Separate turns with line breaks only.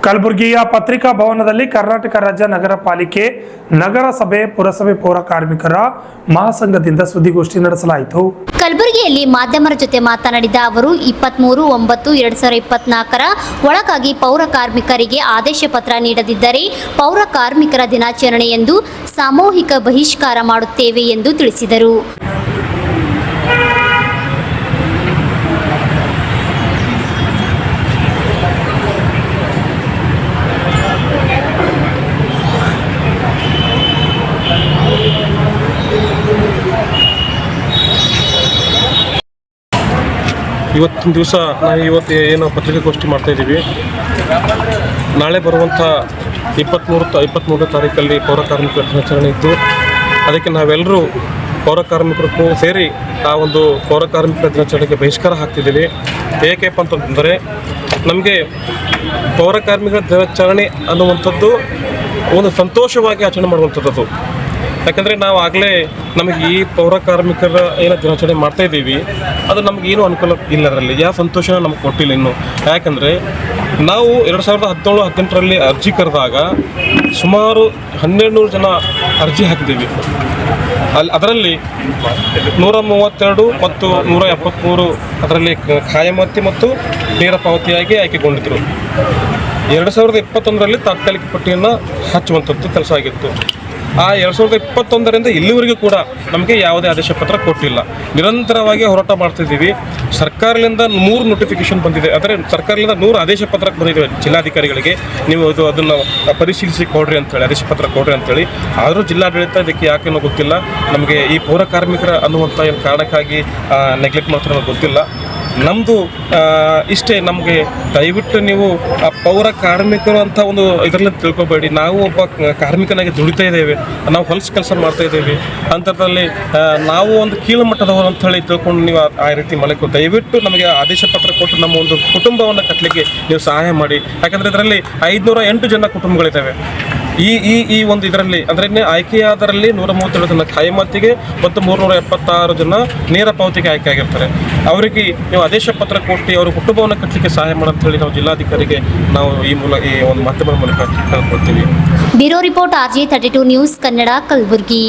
ಕಲಬುರಗಿಯ ಪತ್ರಿಕಾ ಭವನದಲ್ಲಿ ಕರ್ನಾಟಕ ರಾಜ್ಯ ನಗರ ಪಾಲಿಕೆ, ನಗರಸಭೆ, ಪುರಸಭೆ ಪೌರ ಕಾರ್ಮಿಕರ ಮಹಾಸಂಘದಿಂದ ಸುದ್ದಿಗೋಷ್ಠಿ ನಡೆಸಲಾಯಿತು.
ಕಲಬುರಗಿಯಲ್ಲಿ ಮಾಧ್ಯಮರ ಜೊತೆ ಮಾತನಾಡಿದ ಅವರು 23/9/2024 ಒಳಗಾಗಿ ಪೌರ ಕಾರ್ಮಿಕರಿಗೆ ಆದೇಶ ಪತ್ರ ನೀಡದಿದ್ದರೆ ಪೌರ ಕಾರ್ಮಿಕರ ದಿನಾಚರಣೆಯಂದು ಸಾಮೂಹಿಕ ಬಹಿಷ್ಕಾರ ಮಾಡುತ್ತೇವೆ ಎಂದು ತಿಳಿಸಿದರು.
ಇವತ್ತಿನ ದಿವಸ ನಾವು ಏನು ಪತ್ರಿಕಾಗೋಷ್ಠಿ ಮಾಡ್ತಾ ಇದ್ದೀವಿ. ನಾಳೆ ಬರುವಂಥ 23 ತಾರೀಕಲ್ಲಿ ಪೌರ ಕಾರ್ಮಿಕರ ದಿನಾಚರಣೆ ಇದ್ದು, ಅದಕ್ಕೆ ನಾವೆಲ್ಲರೂ ಪೌರ ಕಾರ್ಮಿಕರು ಸೇರಿ ಆ ಒಂದು ಪೌರ ಕಾರ್ಮಿಕರ ದಿನಾಚರಣೆಗೆ ಬಹಿಷ್ಕಾರ ಹಾಕ್ತಿದ್ದೀವಿ. ಏಕೆಪ್ಪ ಅಂತಂದರೆ ನಮಗೆ ಪೌರ ಕಾರ್ಮಿಕರ ದಿನಾಚರಣೆ ಅನ್ನುವಂಥದ್ದು ಒಂದು ಸಂತೋಷವಾಗಿ ಆಚರಣೆ ಮಾಡುವಂಥದ್ದು. ಯಾಕಂದರೆ ನಾವು ಆಗಲೇ ನಮಗೆ ಈ ಪೌರ ಕಾರ್ಮಿಕರ ಏನು ದಿನಾಚರಣೆ ಮಾಡ್ತಾ ಇದ್ದೀವಿ, ಅದು ನಮಗೇನು ಅನುಕೂಲ ಇಲ್ಲ, ಅದರಲ್ಲಿ ಯಾವ ಸಂತೋಷನ ನಮ್ಗೆ ಕೊಟ್ಟಿಲ್ಲ ಇನ್ನು. ಯಾಕಂದರೆ ನಾವು 2017-18ರಲ್ಲಿ ಅರ್ಜಿ ಕರೆದಾಗ ಸುಮಾರು 1200 ಜನ ಅರ್ಜಿ ಹಾಕಿದ್ದೀವಿ. ಅದರಲ್ಲಿ 132 ಮತ್ತು 173 ಅದರಲ್ಲಿ ಖಾಯಮತಿ ಮತ್ತು ನೇರ ಪಾವತಿಯಾಗಿ ಆಯ್ಕೆಗೊಂಡಿದ್ದರು. 2021ರಲ್ಲಿ ತಾತ್ಕಾಲಿಕ ಪಟ್ಟಿಯನ್ನು ಹಚ್ಚುವಂಥದ್ದು ಕೆಲಸ ಆಗಿತ್ತು. ಆ 2021ರಿಂದ ಇಲ್ಲಿವರೆಗೂ ಕೂಡ ನಮಗೆ ಯಾವುದೇ ಆದೇಶ ಪತ್ರ ಕೊಟ್ಟಿಲ್ಲ. ನಿರಂತರವಾಗಿ ಹೋರಾಟ ಮಾಡ್ತಿದ್ದೀವಿ. ಸರ್ಕಾರದಿಂದ 3 ನೋಟಿಫಿಕೇಶನ್ ಬಂದಿದೆ, ಅಂದರೆ ಸರ್ಕಾರದಿಂದ 100 ಆದೇಶ ಪತ್ರ ಬಂದಿದೆ ಜಿಲ್ಲಾಧಿಕಾರಿಗಳಿಗೆ. ನೀವು ಅದನ್ನು ಪರಿಶೀಲಿಸಿ ಕೊಡ್ರಿ ಅಂತೇಳಿ, ಆದೇಶ ಪತ್ರ ಕೊಡ್ರಿ ಅಂತೇಳಿ. ಆದರೂ ಜಿಲ್ಲಾಡಳಿತ ಇದಕ್ಕೆ ಯಾಕೇನೋ ಗೊತ್ತಿಲ್ಲ. ನಮಗೆ ಈ ಪೌರ ಕಾರ್ಮಿಕರ ಅನ್ನುವಂಥ ಏನು ಕಾರಣಕ್ಕಾಗಿ ನೆಗ್ಲೆಕ್ಟ್ ಮಾಡ್ತಾರೆ ಅನ್ನೋದು ಗೊತ್ತಿಲ್ಲ. ನಮ್ಮದು ಇಷ್ಟೇ, ನಮಗೆ ದಯವಿಟ್ಟು ನೀವು ಆ ಪೌರ ಕಾರ್ಮಿಕರು ಅಂತ ಒಂದು ಇದರಲ್ಲಿ ತಿಳ್ಕೊಬೇಡಿ. ನಾವು ಒಬ್ಬ ಕಾರ್ಮಿಕನಾಗಿ ದುಡಿತಾ ಇದ್ದೇವೆ, ನಾವು ಹೊಲಸು ಕೆಲಸ ಮಾಡ್ತಾ ಇದ್ದೇವೆ. ಅಂಥದ್ರಲ್ಲಿ ನಾವು ಒಂದು ಕೀಳು ಮಟ್ಟದವರು ಅಂಥೇಳಿ ತಿಳ್ಕೊಂಡು ನೀವು ಆ ರೀತಿ ಮಾಡಬೇಕು. ದಯವಿಟ್ಟು ನಮಗೆ ಆದೇಶ ಪತ್ರ ಕೊಟ್ಟು ನಮ್ಮ ಒಂದು ಕುಟುಂಬವನ್ನು ಕಟ್ಟಲಿಕ್ಕೆ ನೀವು ಸಹಾಯ ಮಾಡಿ. ಯಾಕಂದರೆ ಇದರಲ್ಲಿ 508 ಜನ ಕುಟುಂಬಗಳಿದ್ದಾವೆ. ಈ ಒಂದು ಇದರಲ್ಲಿ ಅಂದರೆ ಆಯ್ಕೆಯಾದರಲ್ಲಿ 137 ಜನ ಖಾಯಮತಿಗೆ ಮತ್ತು 376 ಜನ ನೇರ ಪಾವತಿಗೆ ಆಯ್ಕೆ ಆಗಿರ್ತಾರೆ. ಅವರಿಗೆ ನೀವು ಆದೇಶ ಪತ್ರ ಕೊಟ್ಟು ಅವರ ಕುಟುಂಬವನ್ನು ಕಟ್ಟಲಿಕ್ಕೆ ಸಹಾಯ ಮಾಡಂತ ಹೇಳಿ ನಾವು ಜಿಲ್ಲಾಧಿಕಾರಿಗೆ ನಾವು ಈ ಒಂದು ಮಾಧ್ಯಮದ ಮೂಲಕ ಹೇಳ್ಕೊಡ್ತೀವಿ.
Bureau report RJ32 news Kannada, Kalaburagi.